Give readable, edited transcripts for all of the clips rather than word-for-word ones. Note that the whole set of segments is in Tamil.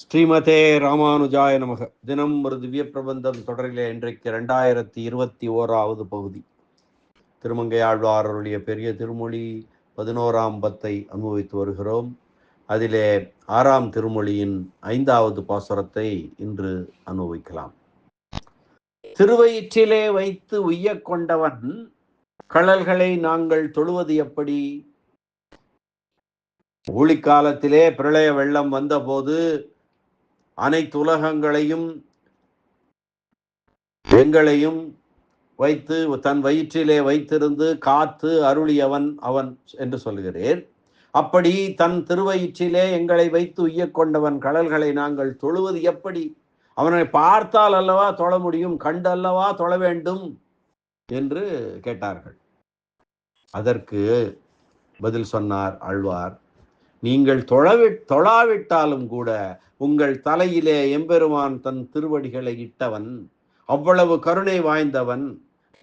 ஸ்ரீமதே ராமானுஜாய நமக. தினம் ஒரு திவ்ய பிரபந்தம் தொடரிலே இன்றைக்கு 2021 பகுதி. திருமங்கையாழ்வார் அருளிய பெரிய திருமொழி 11ஆம் பத்தை அனுபவித்து வருகிறோம். அதிலே 6ஆம் திருமொழியின் 5வது பாசுரத்தை இன்று அனுபவிக்கலாம். திருவயிற்றிலே வைத்து உய்ய கொண்டவன் கழல்களை நாங்கள் தொழுவது எப்படி? ஊழிக்காலத்திலே பிரளய வெள்ளம் வந்தபோது அனைத்து உலகங்களையும் எங்களையும் வைத்து தன் வயிற்றிலே வைத்திருந்து காத்து அருளியவன் அவன் என்று சொல்கிறேன். அப்படி தன் திருவயிற்றிலே எங்களை வைத்து உய்ய கொண்டவன் கடல்களை நாங்கள் தொழுவது எப்படி? அவனை பார்த்தால் அல்லவா தொழ முடியும், கண்டு அல்லவா தொழ வேண்டும் என்று கேட்டார்கள். அதற்கு பதில் சொன்னார் ஆழ்வார், நீங்கள் தொழாவிட்டாலும் கூட உங்கள் தலையிலே எம்பெருமான் தன் திருவடிகளை இட்டவன், அவ்வளவு கருணை வாய்ந்தவன்.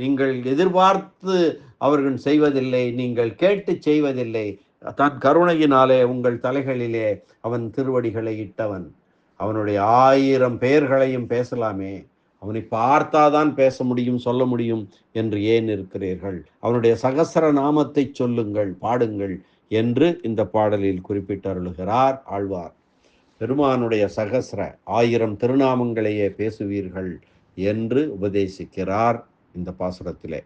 நீங்கள் எதிர்பார்த்து அவர்கள் செய்வதில்லை, நீங்கள் கேட்டு செய்வதில்லை. தன் கருணையினாலே உங்கள் தலைகளிலே அவன் திருவடிகளை இட்டவன். அவனுடைய 1000 பெயர்களையும் பேசலாமே, அவனை பார்த்தாதான் பேச முடியும், சொல்ல முடியும் என்று ஏன் இருக்கிறீர்கள்? அவனுடைய சகஸ்ர நாமத்தை சொல்லுங்கள், பாடுங்கள் என்று இந்த பாடலில் குறிப்பிட்டருளுகிறார் ஆழ்வார். பெருமானுடைய சகஸ்ர 1000 திருநாமங்களையே பேசுவீர்கள் என்று உபதேசிக்கிறார் இந்த பாசுரத்திலே.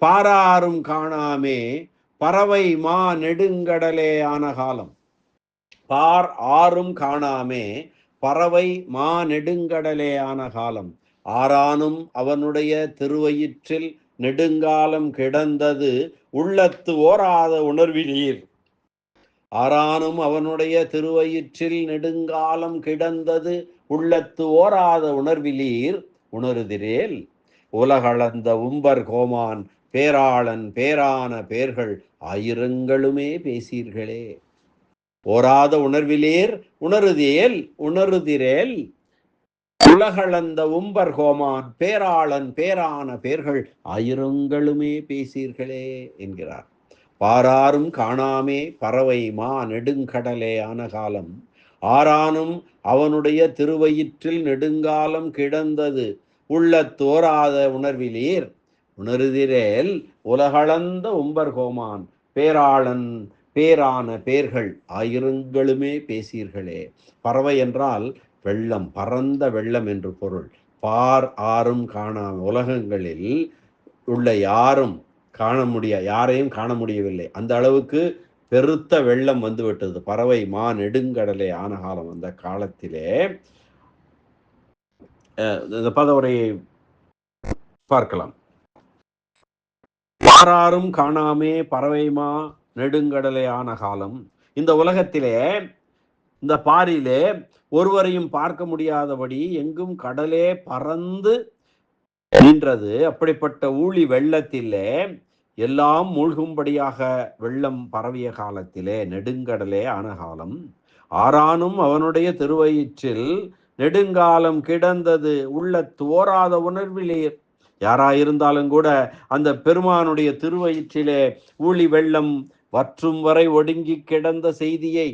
பாராரும் காணாமே பறவை மா நெடுங்கடலே ஆன காலம். பார் ஆறும் காணாமே பறவை மா நெடுங்கடலே ஆன காலம். ஆரானும் அவனுடைய திருவயிற்றில் நெடுங்காலம் கிடந்தது உள்ளத்து ஓராத உணர்வினீர். ஆரானும் அவனுடைய திருவயிற்றில் நெடுங்காலம் கிடந்தது உள்ளத்து ஓராத உணர்விலீர் உணருதிரேல். உலகளந்த உம்பர் கோமான் பேராளன் பேரான பேர்கள் 1000ங்களுமே பேசீர்களே. ஓராத உணர்விலீர் உணருதேல் உணருதிரேல். உலகளந்த உம்பர் கோமான் பேராளன் பேரான பேர்கள் 1000ங்களுமே பேசீர்களே என்கிறார். பாராரும் காணாமே பறவை மா நெடுங்கடலே ஆன காலம். ஆரானும் அவனுடைய திருவயிற்றில் நெடுங்காலம் கிடந்தது உள்ளத்தோராத உணர்விலீர் உணருதிரேல். உலகளந்த உம்பர் கோமான் பேராளன் பேரான பேர்கள் 1000ங்களுமே பேசீர்களே. பறவை என்றால் வெள்ளம், பரந்த வெள்ளம் என்று பொருள். பார் ஆறும் காணாம, உலகங்களில் உள்ள யாரையும் காண முடியவில்லை. அந்த அளவுக்கு பெருத்த வெள்ளம் வந்துவிட்டது. பறவை மா நெடுங்கடலே ஆன காலம். அந்த காலத்திலே இந்த பதவுரையை பார்க்கலாம். பாராரும் காணாமே பறவை மா நெடுங்கடலே ஆன காலம். இந்த உலகத்திலே, இந்த பாரிலே ஒருவரையும் பார்க்க முடியாதபடி எங்கும் கடலே பறந்து நின்றது. அப்படிப்பட்ட ஊழி வெள்ளத்திலே எல்லாம் மூழ்கும்படியாக வெள்ளம் பரவிய காலத்திலே நெடுங்கடலே ஆன காலம். ஆரானும் அவனுடைய திருவயிற்றில் நெடுங்காலம் கிடந்தது உள்ளத்து ஓராத உணர்விலீர். யாராயிருந்தாலும் கூட அந்த பெருமானுடைய திருவயிற்றிலே ஊழி வெள்ளம் வற்றும் வரை ஒடுங்கி கிடந்த செய்தியை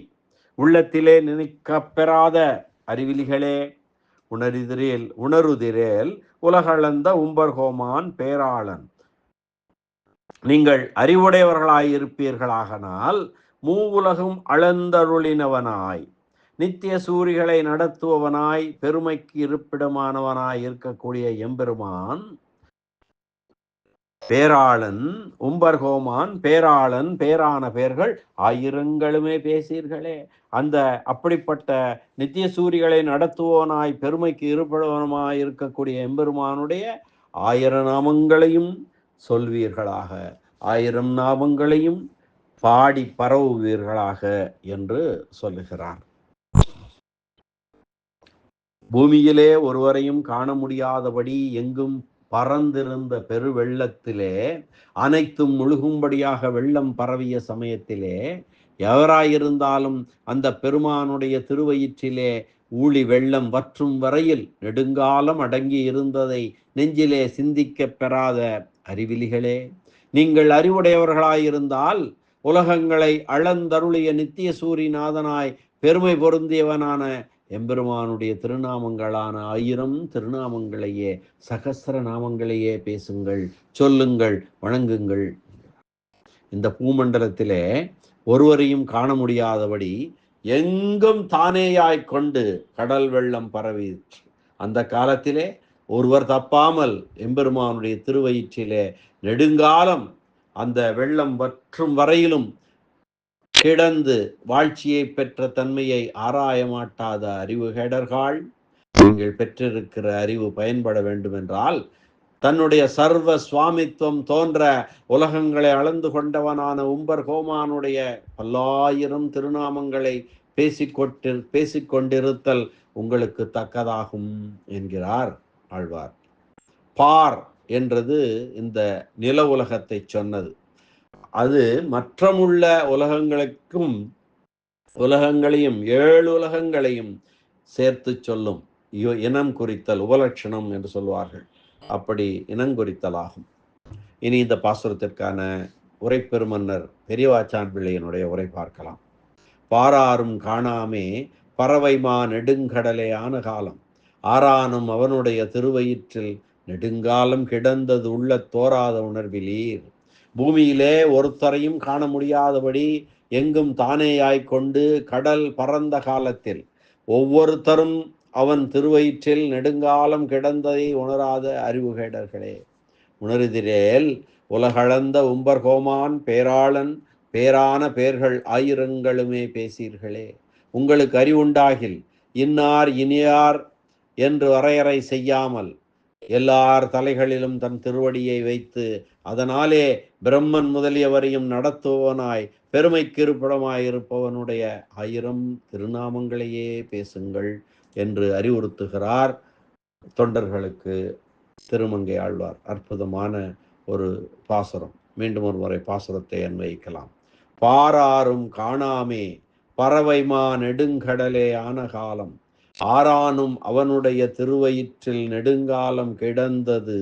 உள்ளத்திலே நினைக்கப் பெறாத அறிவிலிகளே உணருதிரேல். உலகளந்த உம்பர்கோமான் பேராளன். நீங்கள் அறிவுடையவர்களாயிருப்பீர்களாகனால் மூவுலகும் அளந்தருளினவனாய் நித்திய சூரிகளை நடத்துவனாய் பெருமைக்கு இருப்பிடமானவனாய் இருக்கக்கூடிய எம்பெருமான் பேராளன் உம்பர்கோமான் பேராளன் பேரான பேர்கள் 1000ங்களுமே பேசீர்களே. அந்த அப்படிப்பட்ட நித்திய சூரிகளை நடத்துவோனாய் பெருமைக்கு இருப்பிடமாய் இருக்கக்கூடிய எம்பெருமானுடைய 1000 நாமங்களையும் சொல்வீர்களாக, 1000 நாமங்களையும் பாடி பரவுவீர்களாக என்று சொல்லுகிறார். பூமியிலே ஒருவரையும் காண முடியாதபடி எங்கும் பறந்திருந்த பெருவெள்ளத்திலே அனைத்தும் முழுகும்படியாக வெள்ளம் பரவிய சமயத்திலே எவராயிருந்தாலும் அந்த பெருமானுடைய திருவயிற்றிலே ஊழி வெள்ளம் வற்றும் வரையில் நெடுங்காலம் அடங்கி இருந்ததை நெஞ்சிலே சிந்திக்க பெறாத அறிவிலிகளே, நீங்கள் அறிவுடையவர்களாயிருந்தால் உலகங்களை அளந்தருளிய நித்திய சூரிநாதனாய் பெருமை பொருந்தியவனான எம்பெருமானுடைய திருநாமங்களான 1000 திருநாமங்களையே, சகஸ்ர நாமங்களையே பேசுங்கள், சொல்லுங்கள், வணங்குங்கள். இந்த பூமண்டலத்திலே ஒருவரையும் காண முடியாதபடி எங்கும் தானேயாய் கொண்டு கடல் வெள்ளம் பரவிற்று. அந்த காலத்திலே ஒருவர் தப்பாமல் எம்பெருமானுடைய திருவயிற்றிலே நெடுங்காலம் அந்த வெள்ளம் வற்றும் வரையிலும் கிடந்து வாழ்ச்சியை பெற்ற தன்மையை ஆராய மாட்டாத அறிவுகேடர்கள், நீங்கள் பெற்றிருக்கிற அறிவு பயன்பட வேண்டுமென்றால் தன்னுடைய சர்வ சுவாமித்துவம் தோன்ற உலகங்களை அளந்து கொண்டவனான உம்பர் கோமானுடைய 1000 திருநாமங்களை பேசிக்கொண்டிருத்தல் உங்களுக்கு தக்கதாகும் என்கிறார் ஆழ்வார். பார் என்றது இந்த நில உலகத்தை சொன்னது. அது மற்றமுள்ள உலகங்களையும் 7 உலகங்களையும் சேர்த்து சொல்லும். இனம் குறித்தல், உபலட்சணம் என்று சொல்வார்கள். அப்படி இனங்குறித்தலாகும். இனி இந்த பாசுரத்திற்கான உரைப்பெருமன்னர் பெரியவாச்சான் பிள்ளையினுடைய உரை பார்க்கலாம். பாராரும் காணாமே பறவைமா நெடுங்கடலே ஆன காலம், ஆரானும் அவனுடைய திருவயிற்றில் நெடுங்காலம் கிடந்தது உள்ள தோராத உணர்விலீர். பூமியிலே ஒருத்தரையும் காண முடியாதபடி எங்கும் தானேயாய்கொண்டு கடல் பறந்த காலத்தில் ஒவ்வொருத்தரும் அவன் திருவயிற்றில் நெடுங்காலம் கிடந்ததை உணராத அறிவுகேடர்களே, உணருதிரேல் உலகளந்த உம்பர் கோமான் பேராளன் பேரான பேர்கள் 1000ங்களுமே பேசீர்களே. உங்களுக்கு அறிவுண்டாகில் இன்னார் இனியார் என்று வரையறை செய்யாமல் எல்லார் தலைகளிலும் தன் திருவடியை வைத்து அதனாலே பிரம்மன் முதலியவரையும் நடத்துவனாய் பெருமைக்கு இருப்பிடமாயிருப்பவனுடைய 1000 திருநாமங்களையே பேசுங்கள் என்று அறிவுறுத்துகிறார் தொண்டர்களுக்கு திருமங்கை ஆழ்வார். அற்புதமான ஒரு பாசுரம். மீண்டும் ஒரு முறை பாசுரத்தை அன்வயிக்கலாம். பாராரும் காணாமே பறவைமா நெடுங்கடலே ஆன காலம், ஆரானும் அவனுடைய திருவயிற்றில் நெடுங்காலம் கிடந்தது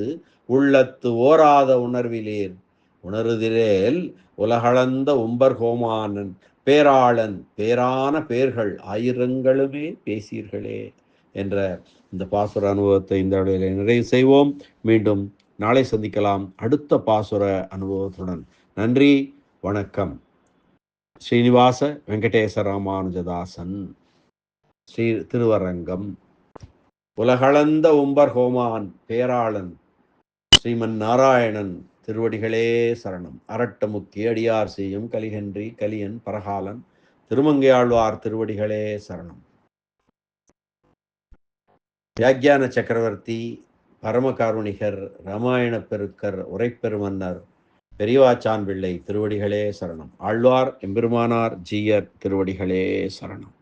உள்ளத்து ஓராத உணர்விலேர். உணருதிரேல் உலகளந்த உம்பர் கோமானன் பேராளன் பேரான பேர்கள் 1000ங்களுமே பேசீர்களே என்ற இந்த பாசுர அனுபவத்தை இந்த வேளையிலே நிறைவு செய்வோம். மீண்டும் நாளை சந்திக்கலாம் அடுத்த பாசுர அனுபவத்துடன். நன்றி, வணக்கம். ஸ்ரீனிவாச வெங்கடேச ராமானுஜதாசன், ஸ்ரீ திருவரங்கம். உலகளந்த உம்பர் கோமான் பேராளன் ஸ்ரீமன் நாராயணன் திருவடிகளே சரணம். அரட்டமுக்கி அடியார் செய்யும் கலிகன்றி கலியன் பரகாலன் திருமங்கையாழ்வார் திருவடிகளே சரணம். வியாக்கியான சக்கரவர்த்தி பரமகாருணிகர் ராமாயண பெருக்கர் உரைப்பெருமன்னர் பெரியவாச்சான் பிள்ளை திருவடிகளே சரணம். ஆழ்வார் எம்பெருமானார் ஜீயர் திருவடிகளே சரணம்.